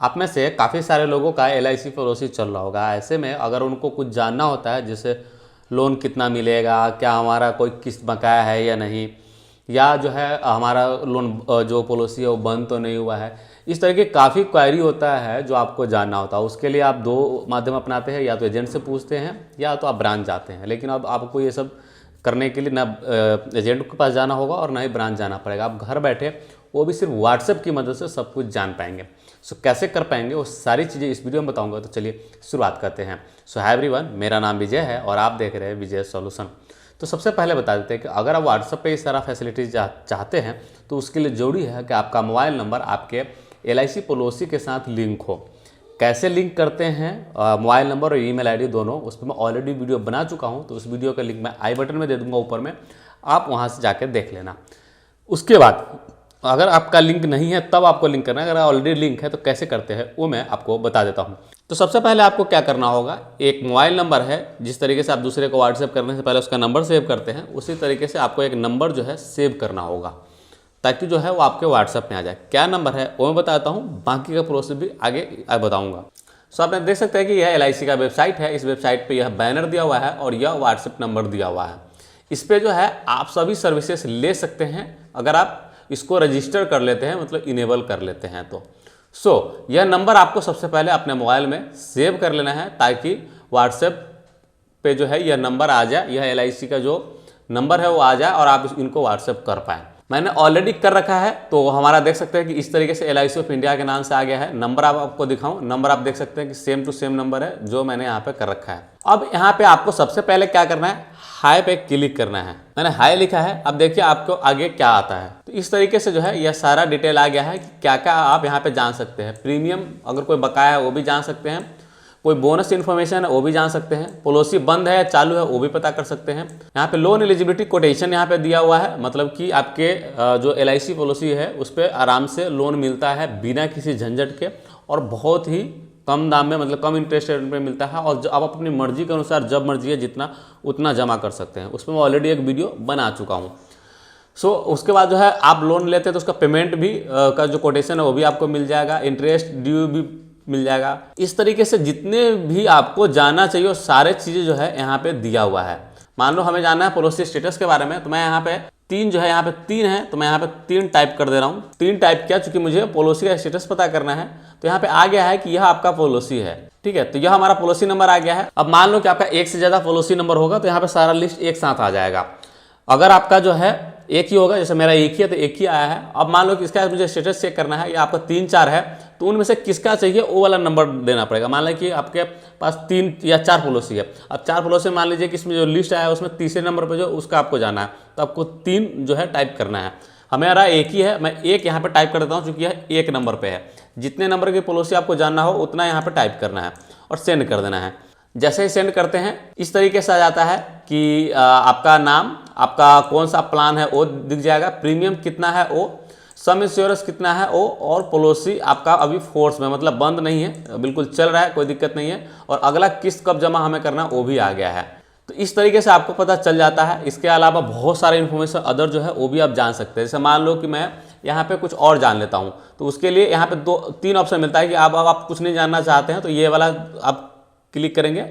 आप में से काफ़ी सारे लोगों का LIC पॉलिसी चल रहा होगा। ऐसे में अगर उनको कुछ जानना होता है, जैसे लोन कितना मिलेगा, क्या हमारा कोई किस्त बकाया है या नहीं, या जो है हमारा लोन जो पॉलिसी है वो बंद तो नहीं हुआ है, इस तरह की काफ़ी क्वायरी होता है जो आपको जानना होता है। उसके लिए आप दो माध्यम अपनाते हैं, या तो एजेंट से पूछते हैं या तो आप ब्रांच जाते हैं। लेकिन अब आपको ये सब करने के लिए ना एजेंट के पास जाना होगा और ना ही ब्रांच जाना पड़ेगा। आप घर बैठे वो भी सिर्फ व्हाट्सएप की मदद से सब कुछ जान पाएंगे। सो कैसे कर पाएंगे वो सारी चीज़ें इस वीडियो में बताऊंगा। तो चलिए शुरुआत करते हैं। सो हाय एवरीवन, मेरा नाम विजय है और आप देख रहे हैं विजय सॉल्यूशन। तो सबसे पहले बता देते हैं कि अगर आप व्हाट्सएप पे इस सारा फैसिलिटीज चाहते हैं तो उसके लिए जरूरी है कि आपका मोबाइल नंबर आपके LIC पॉलिसी के साथ लिंक हो। कैसे लिंक करते हैं मोबाइल नंबर और ईमेल आईडी दोनों, उस पर मैं ऑलरेडी वीडियो बना चुका हूं। तो उस वीडियो का लिंक मैं आई बटन में दे दूंगा ऊपर में, आप वहां से जाकर देख लेना। उसके बाद अगर आपका लिंक नहीं है तब आपको लिंक करना है। अगर ऑलरेडी लिंक है तो कैसे करते हैं वो मैं आपको बता देता हूं। तो सबसे पहले आपको क्या करना होगा, एक मोबाइल नंबर है, जिस तरीके से आप दूसरे को व्हाट्सएप करने से पहले उसका नंबर सेव करते हैं, उसी तरीके से आपको एक नंबर जो है सेव करना होगा, ताकि जो है वो आपके व्हाट्सएप में आ जाए। क्या नंबर है वो मैं बताता हूँ, बाकी का प्रोसेस भी आगे बताऊँगा। सो आप देख सकते हैं कि यह LIC का वेबसाइट है। इस वेबसाइट पे यह बैनर दिया हुआ है और यह व्हाट्सएप नंबर दिया हुआ है। इस पे जो है आप सभी सर्विसेज ले सकते हैं अगर आप इसको रजिस्टर कर लेते हैं, मतलब इनेबल कर लेते हैं तो। यह नंबर आपको सबसे पहले अपने मोबाइल में सेव कर लेना है, ताकि व्हाट्सएप पे जो है यह नंबर आ जाए, यह LIC का जो नंबर है वो आ जाए और आप इनको व्हाट्सएप कर पाएँ। मैंने ऑलरेडी कर रखा है, तो हमारा देख सकते हैं कि इस तरीके से LIC ऑफ इंडिया के नाम से आ गया है। नंबर आपको दिखाऊं, नंबर आप देख सकते हैं कि सेम टू सेम नंबर है जो मैंने यहाँ पे कर रखा है। अब यहाँ पे आपको सबसे पहले क्या करना है, हाई पे क्लिक करना है। मैंने हाई लिखा है। अब देखिए आपको आगे क्या आता है। तो इस तरीके से जो है यह सारा डिटेल आ गया है कि क्या क्या आप यहाँ पे जान सकते हैं। प्रीमियम अगर कोई बकाया है वो भी जान सकते हैं, कोई बोनस इन्फॉर्मेशन है वो भी जान सकते हैं, पॉलिसी बंद है चालू है वो भी पता कर सकते हैं। यहाँ पे लोन एलिजिबिलिटी कोटेशन यहाँ पे दिया हुआ है, मतलब कि आपके जो LIC पॉलिसी है उस पर आराम से लोन मिलता है बिना किसी झंझट के, और बहुत ही कम दाम में, मतलब कम इंटरेस्ट रेट पे मिलता है। और आप अपनी मर्जी के अनुसार जब मर्जी है जितना उतना जमा कर सकते हैं। उस पर मैं ऑलरेडी एक वीडियो बना चुका हूँ। उसके बाद जो है आप लोन लेते हैं तो उसका पेमेंट भी का जो कोटेशन है वो भी आपको मिल जाएगा, इंटरेस्ट ड्यू भी मिल जाएगा। इस तरीके से जितने भी आपको जानना चाहिए वो सारे चीज़ें जो है यहाँ पे दिया हुआ है। मान लो हमें जानना है पॉलिसी स्टेटस के बारे में, तो मैं यहाँ पे तीन जो है, यहाँ पे 3 है, तो मैं यहाँ पे 3 टाइप कर दे रहा हूँ। 3 टाइप किया चूंकि मुझे पॉलिसी का स्टेटस पता करना है। तो यहाँ पे आ गया है कि यह आपका पॉलिसी है, ठीक है। तो यह हमारा पॉलिसी नंबर आ गया है। अब मान लो कि आपका एक से ज़्यादा पॉलिसी नंबर होगा तो यहाँ पे सारा लिस्ट एक साथ आ जाएगा। अगर आपका जो है एक ही होगा, जैसे मेरा एक ही है तो एक ही आया है। अब मान लो कि इसका मुझे स्टेटस चेक करना है, या आपका 3-4 है, तो उनमें से किसका चाहिए वो वाला नंबर देना पड़ेगा। मान लीजिए कि आपके पास 3 या 4 पॉलिसी है। अब 4 पॉलिसी मान लीजिए कि इसमें जो लिस्ट आया है उसमें तीसरे नंबर पर जो उसका आपको जाना है, तो आपको 3 जो है टाइप करना है। हमारा एक ही है, मैं एक यहाँ पर टाइप कर देता हूँ चूँकि यह 1 नंबर पर है। जितने नंबर की पॉलिसी आपको जानना हो उतना यहाँ पर टाइप करना है और सेंड कर देना है। जैसे ही सेंड करते हैं इस तरीके से आ जाता है कि आपका नाम, आपका कौन सा प्लान है वो दिख जाएगा, प्रीमियम कितना है वो, सम इंश्योरेंस कितना है वो, और पॉलिसी आपका अभी फोर्स में, मतलब बंद नहीं है, बिल्कुल चल रहा है, कोई दिक्कत नहीं है, और अगला किस्त कब जमा हमें करना वो भी आ गया है। तो इस तरीके से आपको पता चल जाता है। इसके अलावा बहुत सारे इन्फॉर्मेशन अदर जो है वो भी आप जान सकते हैं। जैसे मान लो कि मैं यहाँ पे कुछ और जान लेता हूँ, तो उसके लिए यहाँ पे 2-3 ऑप्शन मिलता है कि आप कुछ नहीं जानना चाहते हैं तो ये वाला आप क्लिक करेंगे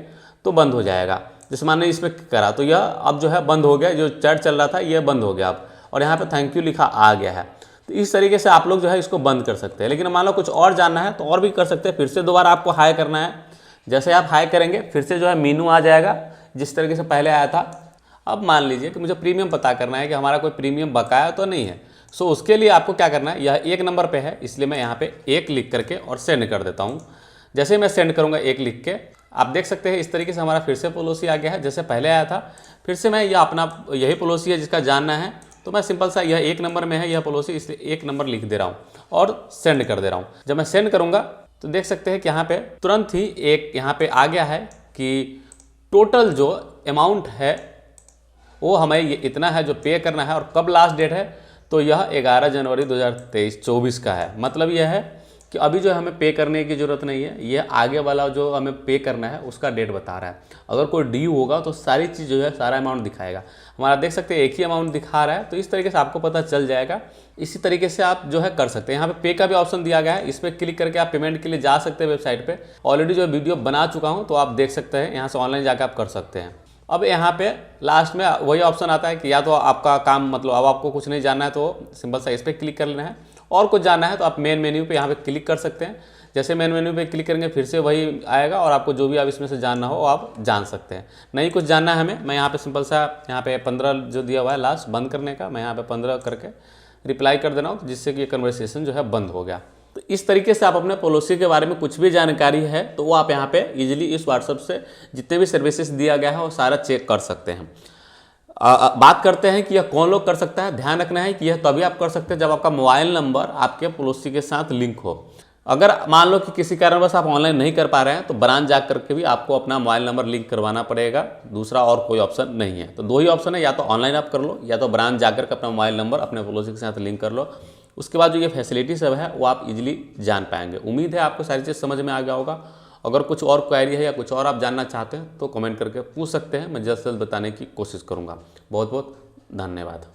तो बंद हो जाएगा। जैसे मान लीजिए इसमें करा तो यह अब जो है बंद हो गया, जो चैट चल रहा था ये बंद हो गया अब, और यहाँ पे थैंक यू लिखा आ गया है। तो इस तरीके से आप लोग जो है इसको बंद कर सकते हैं। लेकिन मान लो कुछ और जानना है तो और भी कर सकते हैं। फिर से दोबारा आपको हाई करना है। जैसे आप हाई करेंगे फिर से जो है मीनू आ जाएगा जिस तरीके से पहले आया था। अब मान लीजिए कि मुझे प्रीमियम पता करना है कि हमारा कोई प्रीमियम बकाया तो नहीं है। उसके लिए आपको क्या करना है, यह 1 नंबर पर है इसलिए मैं यहाँ पे 1 लिख करके और सेंड कर देता हूँ। जैसे मैं सेंड करूँगा 1 लिख के, आप देख सकते हैं इस तरीके से हमारा फिर से पॉलिसी आ गया है जैसे पहले आया था। फिर से मैं यह अपना यही पॉलिसी है जिसका जानना है, तो मैं सिंपल सा यह 1 नंबर में है यह पॉलिसी, इसलिए 1 नंबर लिख दे रहा हूँ और सेंड कर दे रहा हूँ। जब मैं सेंड करूँगा तो देख सकते हैं कि यहाँ पे तुरंत ही एक यहाँ पे आ गया है कि टोटल जो अमाउंट है वो हमें ये इतना है जो पे करना है, और कब लास्ट डेट है तो यह 11 जनवरी 2023-24 का है। मतलब यह है कि अभी जो हमें पे करने की ज़रूरत नहीं है, ये आगे वाला जो हमें पे करना है उसका डेट बता रहा है। अगर कोई ड्यू होगा तो सारी चीज़ जो है सारा अमाउंट दिखाएगा। हमारा देख सकते हैं एक ही अमाउंट दिखा रहा है, तो इस तरीके से आपको पता चल जाएगा। इसी तरीके से आप जो है कर सकते हैं। यहाँ पे का भी ऑप्शन दिया गया है, इस पर क्लिक करके आप पेमेंट के लिए जा सकते हैं वेबसाइट पे। ऑलरेडी जो वीडियो बना चुका हूँ, तो आप देख सकते हैं, यहाँ से ऑनलाइन जाकर आप कर सकते हैं। अब यहाँ पे लास्ट में वही ऑप्शन आता है कि या तो आपका काम मतलब अब आपको कुछ नहीं जानना है तो सिंपल सा इस पर क्लिक कर लेना है, और कुछ जानना है तो आप मेन मेन्यू पे यहाँ पे क्लिक कर सकते हैं। जैसे मेन मेन्यू पे क्लिक करेंगे फिर से वही आएगा, और आपको जो भी आप इसमें से जानना हो आप जान सकते हैं। नहीं कुछ जानना है हमें, मैं यहाँ पे सिंपल सा यहाँ पे 15 जो दिया हुआ है लास्ट बंद करने का, मैं यहाँ पे 15 करके रिप्लाई कर देना हूँ, जिससे कि ये कन्वर्सेशन जो है बंद हो गया। तो इस तरीके से आप अपने पॉलिसी के बारे में कुछ भी जानकारी है तो वो आप यहाँ पे इजीली इस व्हाट्सएप से जितने भी सर्विसेज दिया गया है वो सारा चेक कर सकते हैं। बात करते हैं कि यह कौन लोग कर सकता है। ध्यान रखना है कि यह तभी आप कर सकते हैं जब आपका मोबाइल नंबर आपके पॉलिसी के साथ लिंक हो। अगर मान लो कि किसी कारणवश आप ऑनलाइन नहीं कर पा रहे हैं तो ब्रांच जा करके भी आपको अपना मोबाइल नंबर लिंक करवाना पड़ेगा, दूसरा और कोई ऑप्शन नहीं है। तो दो ही ऑप्शन है, या तो ऑनलाइन आप कर लो या तो ब्रांच जाकर के अपना मोबाइल नंबर अपने पॉलिसी के साथ लिंक कर लो। उसके बाद जो ये फैसिलिटी सब है वो आप इजीली जान पाएंगे। उम्मीद है आपको सारी चीज़ समझ में आ गया होगा। अगर कुछ और क्वेरी है या कुछ और आप जानना चाहते हैं तो कमेंट करके पूछ सकते हैं, मैं जल्द से जल्द बताने की कोशिश करूँगा। बहुत बहुत धन्यवाद।